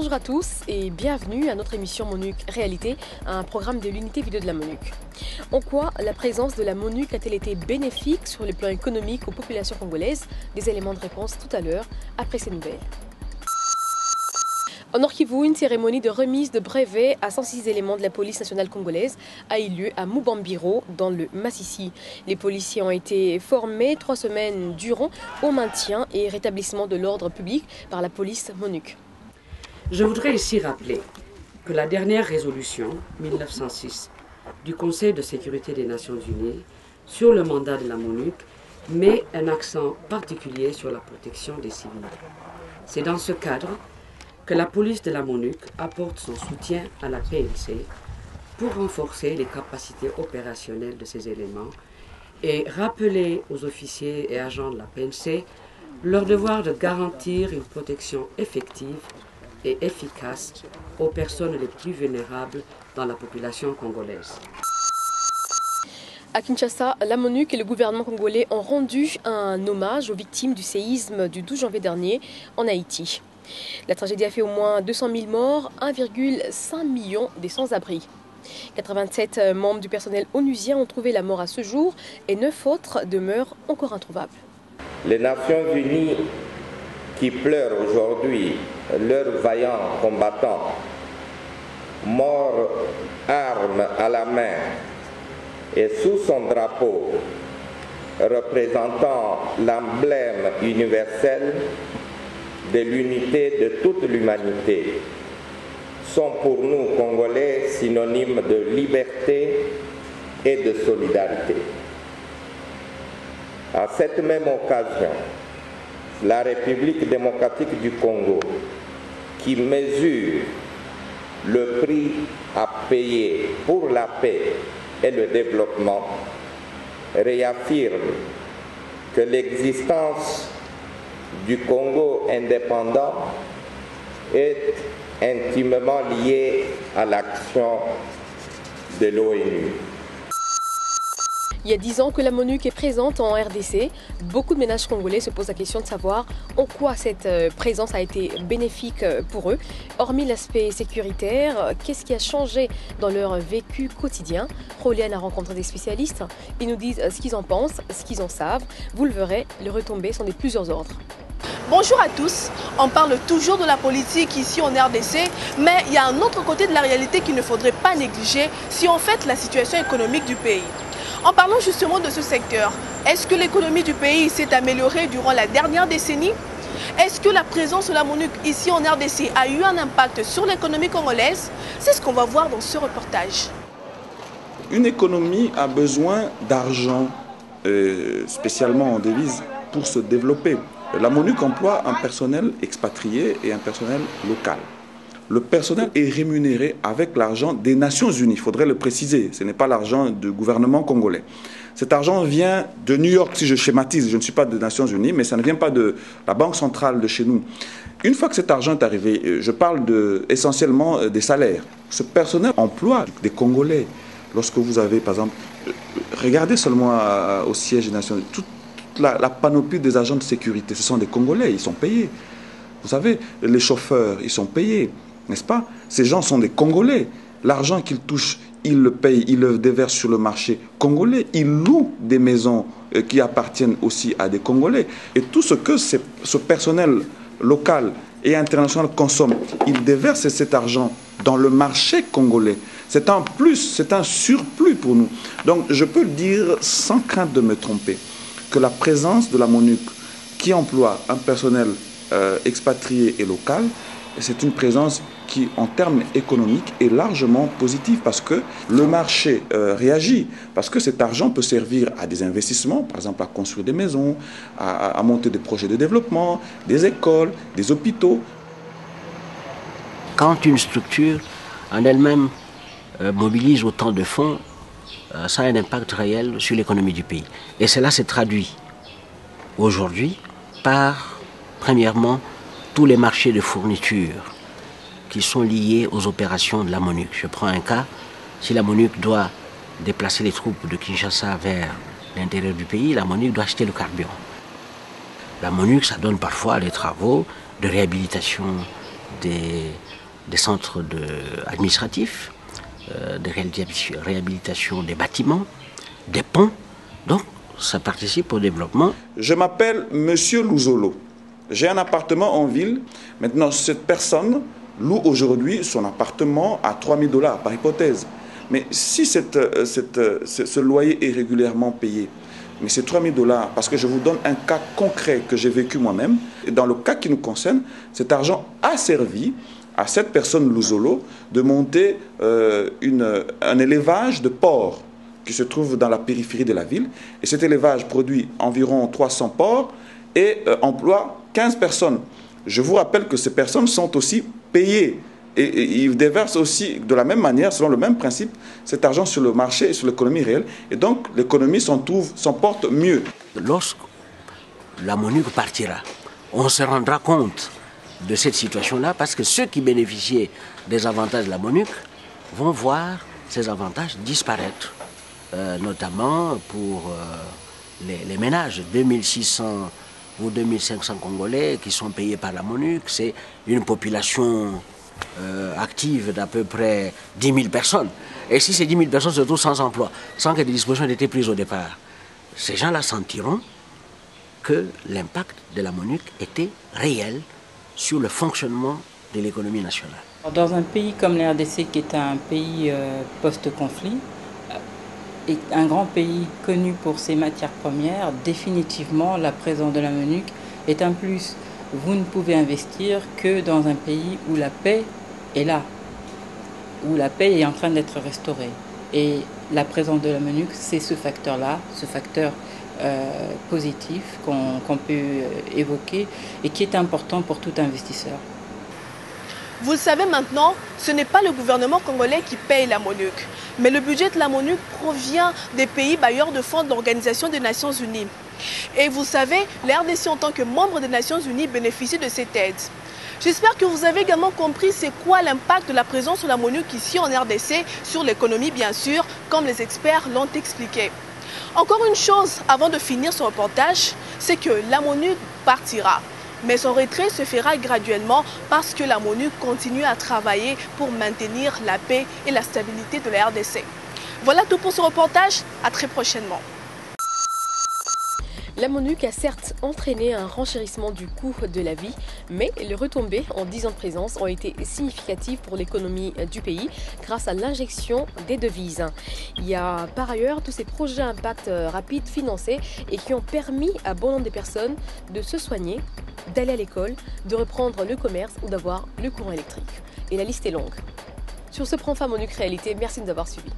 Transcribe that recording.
Bonjour à tous et bienvenue à notre émission MONUC Réalité, un programme de l'unité vidéo de la MONUC. En quoi la présence de la MONUC a-t-elle été bénéfique sur le plan économique aux populations congolaises? Des éléments de réponse tout à l'heure, après ces nouvelles. En Nord Kivu, une cérémonie de remise de brevets à 106 éléments de la police nationale congolaise a eu lieu à Mubambiro, dans le Massissi. Les policiers ont été formés 3 semaines durant au maintien et rétablissement de l'ordre public par la police MONUC. Je voudrais ici rappeler que la dernière résolution 1906 du Conseil de sécurité des Nations Unies sur le mandat de la MONUC met un accent particulier sur la protection des civils. C'est dans ce cadre que la police de la MONUC apporte son soutien à la PNC pour renforcer les capacités opérationnelles de ces éléments et rappeler aux officiers et agents de la PNC leur devoir de garantir une protection effective et efficace aux personnes les plus vulnérables dans la population congolaise. À Kinshasa, la MONUC et le gouvernement congolais ont rendu un hommage aux victimes du séisme du 12 janvier dernier en Haïti. La tragédie a fait au moins 200 000 morts, 1,5 million des sans-abri. 87 membres du personnel onusien ont trouvé la mort à ce jour et 9 autres demeurent encore introuvables. Les Nations Unies qui pleurent aujourd'hui leurs vaillants combattants, morts armes à la main et sous son drapeau, représentant l'emblème universel de l'unité de toute l'humanité, sont pour nous, Congolais, synonymes de liberté et de solidarité. À cette même occasion, la République démocratique du Congo, qui mesure le prix à payer pour la paix et le développement, réaffirme que l'existence du Congo indépendant est intimement liée à l'action de l'ONU. Il y a 10 ans que la MONUC est présente en RDC. Beaucoup de ménages congolais se posent la question de savoir en quoi cette présence a été bénéfique pour eux. Hormis l'aspect sécuritaire, qu'est-ce qui a changé dans leur vécu quotidien? Roliane a rencontré des spécialistes. Ils nous disent ce qu'ils en pensent, ce qu'ils en savent. Vous le verrez, les retombées sont de plusieurs ordres. Bonjour à tous, on parle toujours de la politique ici en RDC, mais il y a un autre côté de la réalité qu'il ne faudrait pas négliger si on fait la situation économique du pays. En parlant justement de ce secteur, est-ce que l'économie du pays s'est améliorée durant la dernière décennie? Est-ce que la présence de la MONUC ici en RDC a eu un impact sur l'économie congolaise? C'est ce qu'on va voir dans ce reportage. Une économie a besoin d'argent, spécialement en devise, pour se développer. La MONUC emploie un personnel expatrié et un personnel local. Le personnel est rémunéré avec l'argent des Nations Unies, il faudrait le préciser, ce n'est pas l'argent du gouvernement congolais. Cet argent vient de New York, si je schématise, je ne suis pas des Nations Unies, mais ça ne vient pas de la banque centrale de chez nous. Une fois que cet argent est arrivé, je parle essentiellement des salaires. Ce personnel emploie des Congolais. Lorsque vous avez, par exemple, regardez seulement au siège des Nations Unies, toute la panoplie des agents de sécurité, ce sont des Congolais, ils sont payés. Vous savez, les chauffeurs, ils sont payés. N'est-ce pas? Ces gens sont des Congolais. L'argent qu'ils touchent, ils le payent, ils le déversent sur le marché congolais. Ils louent des maisons qui appartiennent aussi à des Congolais. Et tout ce que ce personnel local et international consomme, ils déversent cet argent dans le marché congolais. C'est un plus, c'est un surplus pour nous. Donc je peux dire sans crainte de me tromper que la présence de la MONUC qui emploie un personnel expatrié et local, c'est une présence qui, en termes économiques, est largement positive parce que le marché réagit, parce que cet argent peut servir à des investissements, par exemple à construire des maisons, à monter des projets de développement, des écoles, des hôpitaux. Quand une structure en elle-même mobilise autant de fonds, ça a un impact réel sur l'économie du pays. Et cela se traduit aujourd'hui par, premièrement, tous les marchés de fourniture qui sont liés aux opérations de la MONUC. Je prends un cas, si la MONUC doit déplacer les troupes de Kinshasa vers l'intérieur du pays, la MONUC doit acheter le carburant. La MONUC, ça donne parfois des travaux de réhabilitation des centres administratifs, de réhabilitation des bâtiments, des ponts. Donc, ça participe au développement. Je m'appelle Monsieur Louzolo. J'ai un appartement en ville. Maintenant, cette personne loue aujourd'hui son appartement à 3 000 $ par hypothèse. Mais si ce loyer est régulièrement payé, mais c'est 3 000 $, parce que je vous donne un cas concret que j'ai vécu moi-même, et dans le cas qui nous concerne, cet argent a servi à cette personne Louzolo de monter un élevage de porcs qui se trouve dans la périphérie de la ville. Et cet élevage produit environ 300 porcs et emploie 15 personnes. Je vous rappelle que ces personnes sont aussi payées. Et ils déversent aussi de la même manière, selon le même principe, cet argent sur le marché et sur l'économie réelle. Et donc, l'économie s'en porte mieux. Lorsque la MONUC partira, on se rendra compte de cette situation-là parce que ceux qui bénéficiaient des avantages de la MONUC vont voir ces avantages disparaître, notamment pour les ménages. 2600 ou 2500 Congolais qui sont payés par la MONUC, c'est une population active d'à peu près 10 000 personnes. Et si ces 10 000 personnes se trouvent sans emploi, sans que des dispositions aient été prises au départ, ces gens-là sentiront que l'impact de la MONUC était réel sur le fonctionnement de l'économie nationale. Dans un pays comme la RDC, qui est un pays post-conflit, et un grand pays connu pour ses matières premières, définitivement la présence de la MONUC est un plus. Vous ne pouvez investir que dans un pays où la paix est là, où la paix est en train d'être restaurée. Et la présence de la MONUC, c'est ce facteur-là, ce facteur positif qu'on peut évoquer et qui est important pour tout investisseur. Vous le savez maintenant, ce n'est pas le gouvernement congolais qui paye la MONUC, mais le budget de la MONUC provient des pays bailleurs de fonds de l'Organisation des Nations Unies. Et vous savez, la RDC en tant que membre des Nations Unies bénéficie de cette aide. J'espère que vous avez également compris c'est quoi l'impact de la présence de la MONUC ici en RDC sur l'économie bien sûr, comme les experts l'ont expliqué. Encore une chose avant de finir ce reportage, c'est que la MONUC partira. Mais son retrait se fera graduellement parce que la MONUC continue à travailler pour maintenir la paix et la stabilité de la RDC. Voilà tout pour ce reportage, à très prochainement. La MONUC a certes entraîné un renchérissement du coût de la vie, mais les retombées en 10 ans de présence ont été significatives pour l'économie du pays grâce à l'injection des devises. Il y a par ailleurs tous ces projets à impact rapide financés et qui ont permis à bon nombre de personnes de se soigner, d'aller à l'école, de reprendre le commerce ou d'avoir le courant électrique. Et la liste est longue. Sur ce Prends Fin MONUC Réalité, merci de nous avoir suivis.